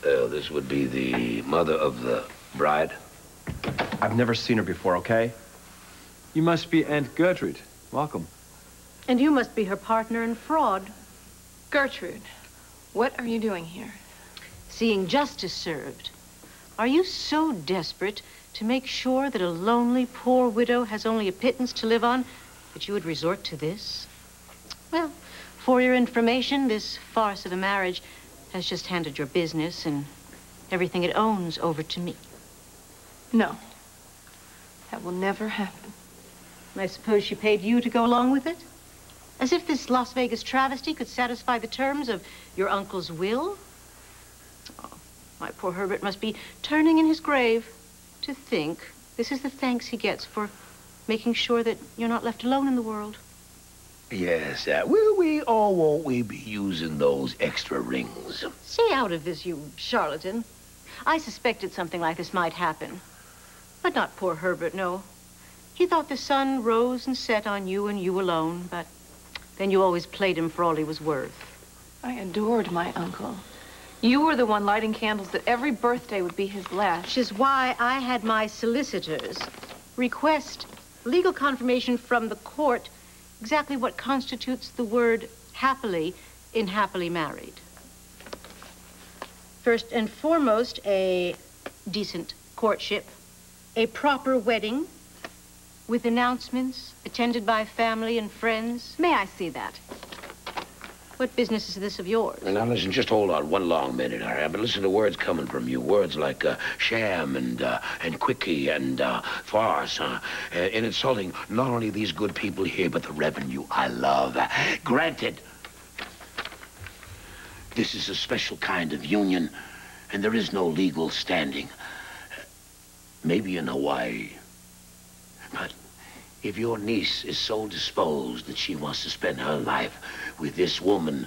This would be the mother of the bride. I've never seen her before, okay? You must be Aunt Gertrude. Welcome. And you must be her partner in fraud. Gertrude, what are you doing here? Seeing justice served. Are you so desperate to make sure that a lonely, poor widow has only a pittance to live on that you would resort to this? Well, for your information, this farce of a marriage has just handed your business and everything it owns over to me. No. That will never happen. I suppose she paid you to go along with it? As if this Las Vegas travesty could satisfy the terms of your uncle's will? Oh, my poor Herbert must be turning in his grave to think this is the thanks he gets for making sure that you're not left alone in the world. Yes, will we or won't we be using those extra rings? Stay out of this, you charlatan. I suspected something like this might happen. But not poor Herbert, no. He thought the sun rose and set on you and you alone, but then you always played him for all he was worth. I adored my uncle. You were the one lighting candles that every birthday would be his last. Which is why I had my solicitors request legal confirmation from the court exactly what constitutes the word happily in happily married. First and foremost, a decent courtship, a proper wedding with announcements attended by family and friends. May I see that? What business is this of yours? Now, listen, just hold on one long minute, all right? But listen to words coming from you. Words like sham and quickie and farce, and insulting not only these good people here, but the revenue I love. Granted, this is a special kind of union, and there is no legal standing. Maybe in Hawaii. But if your niece is so disposed that she wants to spend her life with this woman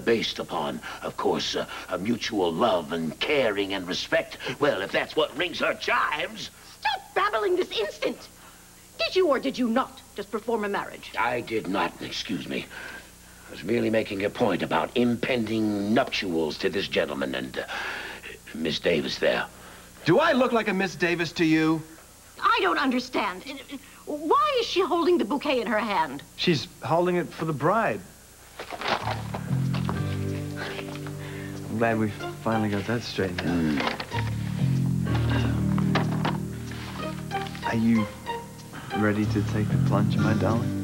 based upon, of course, a mutual love and caring and respect, well, if that's what rings her chimes... Stop babbling this instant! Did you or did you not just perform a marriage? I did not, excuse me. I was merely making a point about impending nuptials to this gentleman and Miss Davis there. Do I look like a Miss Davis to you? I don't understand. Why is she holding the bouquet in her hand? She's holding it for the bride. I'm glad we finally got that straightened out. Are you ready to take the plunge, my darling?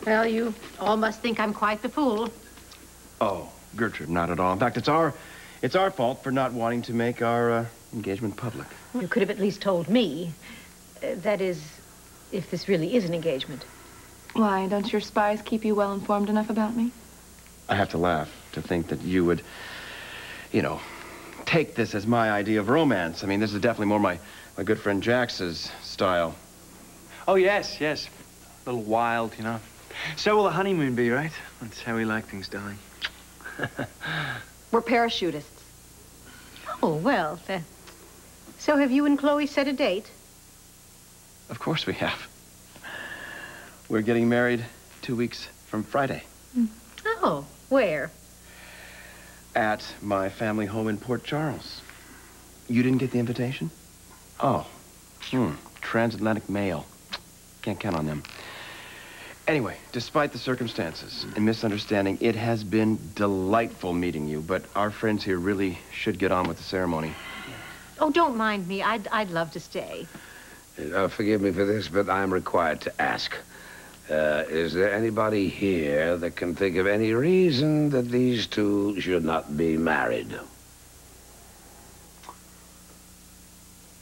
Well, you all must think I'm quite the fool. Oh, Gertrude, not at all. In fact, it's our fault for not wanting to make our engagement public. You could have at least told me. That is, if this really is an engagement. Why, don't your spies keep you well informed enough about me? I have to laugh to think that you would, you know, take this as my idea of romance. I mean, this is definitely more my good friend Jax's style. Oh, yes, yes. A little wild, you know. So will the honeymoon be, right? That's how we like things, darling. We're parachutists. Oh, well, so have you and Chloe set a date? Of course we have. We're getting married 2 weeks from Friday. Oh, where? At my family home in Port Charles. You didn't get the invitation? Oh, transatlantic mail. Can't count on them. Anyway, despite the circumstances and misunderstanding, it has been delightful meeting you, but our friends here really should get on with the ceremony. Oh, don't mind me. I'd love to stay. Forgive me for this, but I'm required to ask. Is there anybody here that can think of any reason that these two should not be married?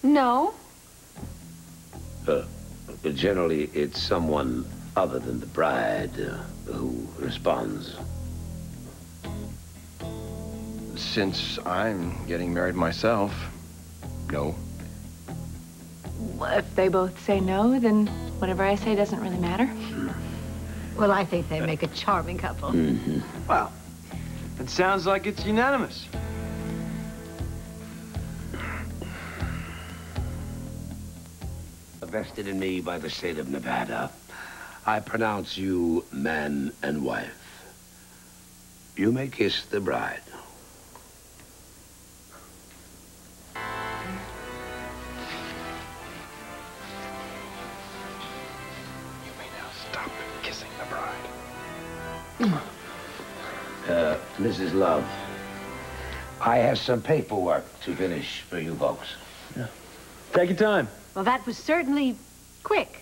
No. Generally, it's someone other than the bride who responds. Since I'm getting married myself, no. Well, if they both say no, then whatever I say doesn't really matter. Well, I think they make a charming couple. Well, it sounds like it's unanimous. vested in me by the state of Nevada, I pronounce you man and wife. You may kiss the bride. You may now stop kissing the bride. Mrs. Love, I have some paperwork to finish for you folks. Yeah. Take your time. Well, that was certainly quick.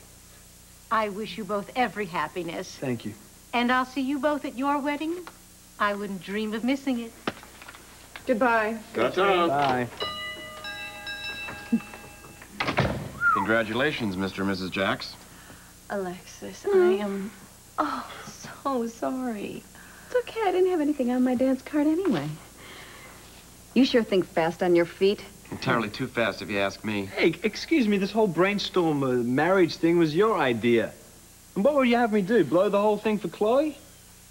I wish you both every happiness. Thank you. And I'll see you both at your wedding. I wouldn't dream of missing it. Goodbye. Bye. Congratulations, Mr. and Mrs. Jax. Alexis, I am, so sorry. It's okay. I didn't have anything on my dance card anyway. You sure think fast on your feet. Entirely too fast, if you ask me. Hey, excuse me, this whole brainstorm marriage thing was your idea. And what would you have me do, blow the whole thing for Chloe?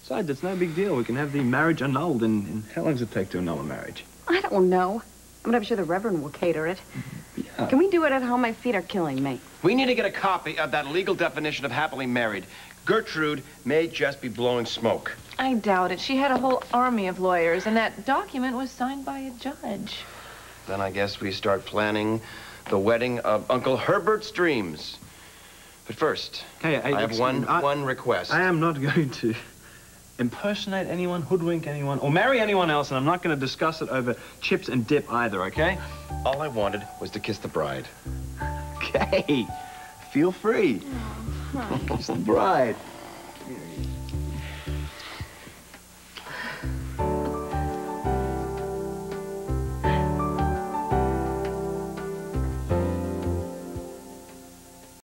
Besides, it's no big deal. We can have the marriage annulled in how long does it take to annul a marriage? I don't know. I mean, I'm sure the Reverend will cater it. Yeah. Can we do it at home? My feet are killing me. We need to get a copy of that legal definition of happily married. Gertrude may just be blowing smoke. I doubt it. She had a whole army of lawyers, and that document was signed by a judge. Then I guess we start planning the wedding of Uncle Herbert's dreams. But first, Hey, I have one request. I am not going to impersonate anyone, hoodwink anyone, or marry anyone else, and I'm not going to discuss it over chips and dip either, okay? All I wanted was to kiss the bride. Okay. Feel free. Kiss the bride. Here you go.